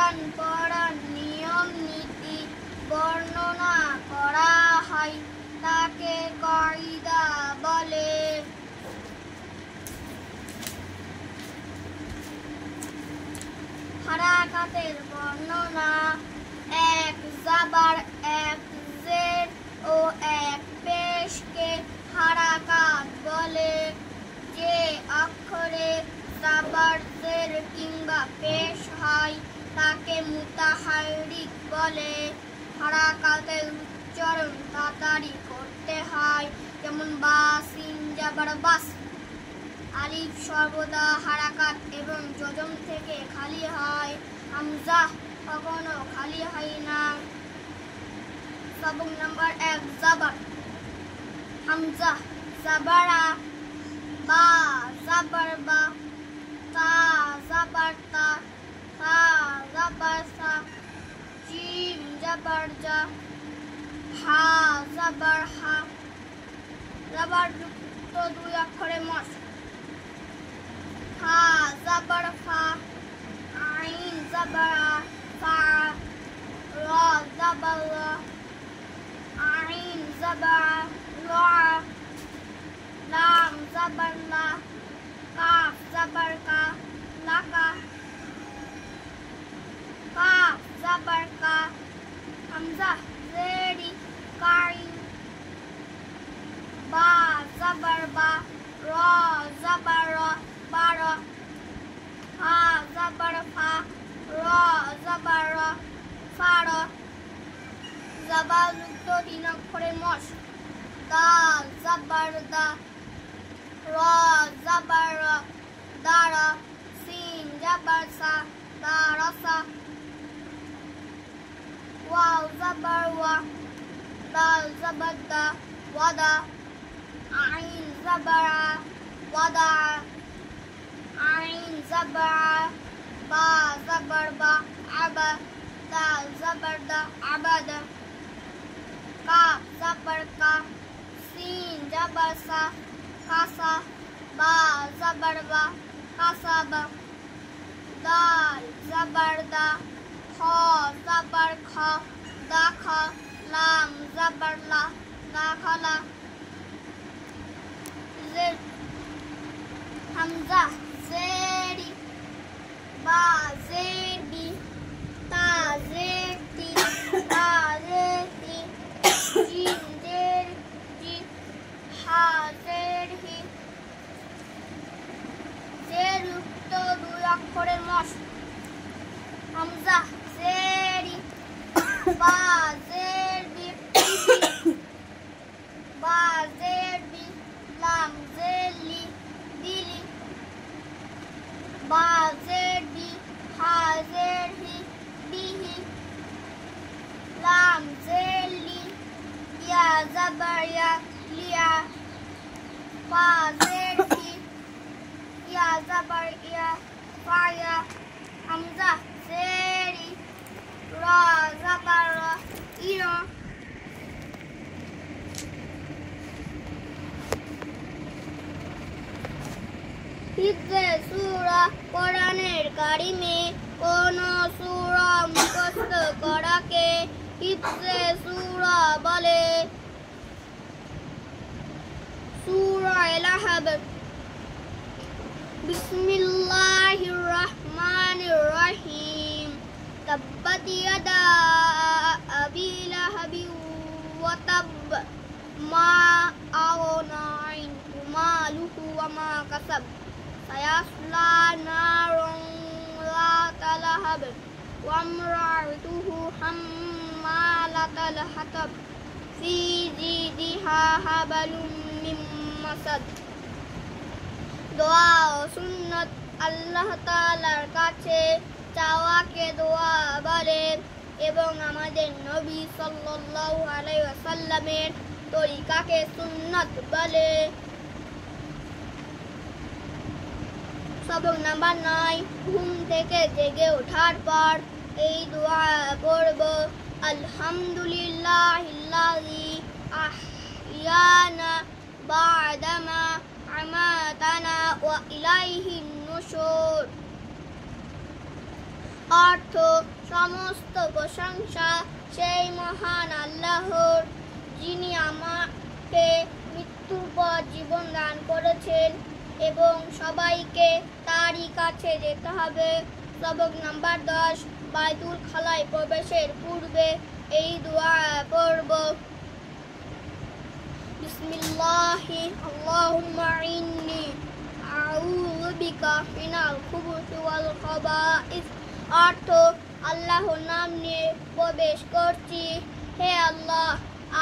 কোরআন পড়ার নিয়ম নীতি বর্ণনা করা হয়, তাকে কায়দা বলে। হারাকাতের বর্ণনা: এক জাবার, এক জের ও এক পেশকে হারাকাত বলে। যে অক্ষরে জাবার, জের কিংবা পেশ হয় তাকে মুতাহাররিক বলে। হারাকাতের উচ্চারণ তাড়াতাড়ি করতে হয়, যেমন বা, সিন জাবার বাস। আলিফ সর্বদা হারাকাত এবং যজম থেকে খালি হয়। হামজা কখনো খালি হয় না। সবক নাম্বার 1, জাবার। হামজা জাবারা, বা জাবার বা, তা জাবার তা, সা জাবার সা, জিম জাবার জা, হা জাবার হা। জাবার যুক্ত 2 অক্ষরে মস: ফা জাবার ফা, আইন জাবারা ফা, র জাবার র, আইন জাবারা র, লাম জাবার লা, কাফ জাবার কা, লাকা, কাফ জাবার কা। হামজা জেরি, কাই, বা জাবার বা, র জাবার র, বার, ফা জাবার ফা, র জাবার র, ফার। জাবার যুক্ত 3 অক্ষরে মস: দাল জাবার দা, র জাবার র, দার, সিন জাবার সা, দারসা, ওয়াও জাবার ওয়া, দাল জাবার দা, ওয়াদা, আইন জাবারা, ওয়াদা, আইন জাবারা, বা জাবার বা, আবা, দাল জাবার দা, আবাদা, কাফ জাবার কা, সিন জাবার সা, কাসা, বা জাবার বা, কাসাবা, দাল জাবার দা, খ জাবার খ, দাখা, লাম জাবার লা, দাখালা। হামজা জেরি, বা জেরি, তা জেরি, বা জেরি, জিম জেরি, হা জেরি। জের যুক্ত 2 অক্ষরের মস: হামজা জেরি, বা জেরি, বা জেরি, লাম জেলি, বিলি, বা জেরি, হা জেরি, বিহি, লাম জেলি, ইয়া জাবার ইয়া, লিয়া, ফা জেরি, ইয়া জাবার ইয়া, ফায়া। হামজা জেরি, র জাবার র, ইরা। হিফজে সূরা: কোরআনের কারিমে কোন সূরা মুখস্থ করাকে হিফজে সূরা বলে। সূরা লাহব। বিসমিল্লাহির রহমানির রহিম। তাব্বাত ইয়াদা আবি লাহাবিন ওয়া তাব, মা আগনা আনহু মালুহু ওয়া মা কাসাব, সায়াসলা নারান যাতা লাহাব, ওয়া ইমরাতুহু হাম্মালাতাল হাতাব, ফি জিদিহা হাবলুম মিন মাসাদ। দোয়া ও সুন্নাত: আল্লাহ তাআলার কাছে চাওয়াকে দোয়া বলে এবং আমাদের নবী সাল্লাল্লাহু আলাইহি ওয়াসাল্লামের তরিকাকে সুন্নাত বলে। সবক নাম্বার 9, ঘুম থেকে জেগে ওঠার পর এই দোয়া পড়ব: আলহামদুলিল্লাহিল্লাযী আহইয়ানা বা'দামা আমাতানা ওয়া ইলাইহিন নুশুর। অর্থ: সমস্ত প্রশংসা সেই মহান আল্লাহর, যিনি আমাকে মৃত্যুর পর জীবন দান করেছেন এবং সবাইকে তারই কাছে যেতে হবে। সবক নাম্বার 10, বাইতুল খালায় প্রবেশের পূর্বে এই দোয়া পড়ব। বিসমিল্লাহি আল্লাহুম্মা ইন্নী আউযু বিকা মিনাল খুবুসি ওয়াল খাবাইস। অর্থ, আল্লাহর নাম নিয়ে প্রবেশ করছি। হে আল্লাহ,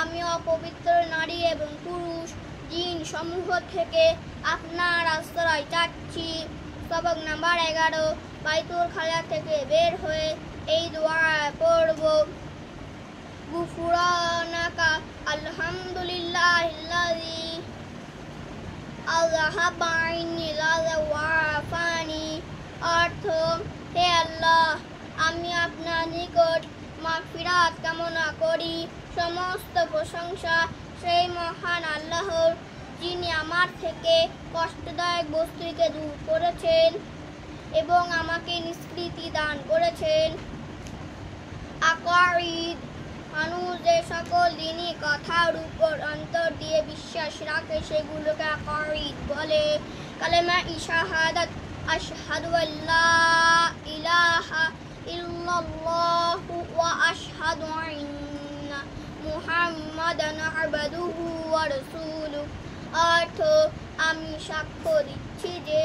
আমি অপবিত্র নারী এবং পুরুষ জিন সমূহ থেকে আপনার আশ্রয় চাচ্ছি। সবক নাম্বার 11, বাইতুল খালা থেকে বের হয়ে এই দোয়া পড়ব। গুফরানাকা আলহামদুলিল্লাহিল্লাযী আযহাবা আন্নিল আযা ওয়া আফানি। অর্থ, হে আল্লাহ, আমি আপনার নিকট মাগফিরাত কামনা করি। সমস্ত প্রশংসা সেই মহান আল্লাহর, যিনি আমার থেকে কষ্টদায়ক বস্তুকে দূর করেছেন এবং আমাকে নিষ্কৃতি দান করেছেন। আকাঈদ, মানুষ যে সকল দ্বীনি কথার উপর অন্তর দিয়ে বিশ্বাস রাখে সেগুলোকে আকাঈদ বলে। কালেমা শাহাদাত, আশহাদু আল্লা ইলাহা ইল্লাল্লাহু ওয়া আশহাদু আন্না মুহাম্মাদান আবদুহু ওয়া রাসূলুহু। অর্থ, আমি সাক্ষ্য দিচ্ছি যে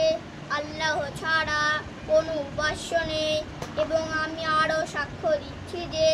আল্লাহ ছাড়া কোনো উপাস্য নেই এবং আমি আরও সাক্ষ্য দিচ্ছি যে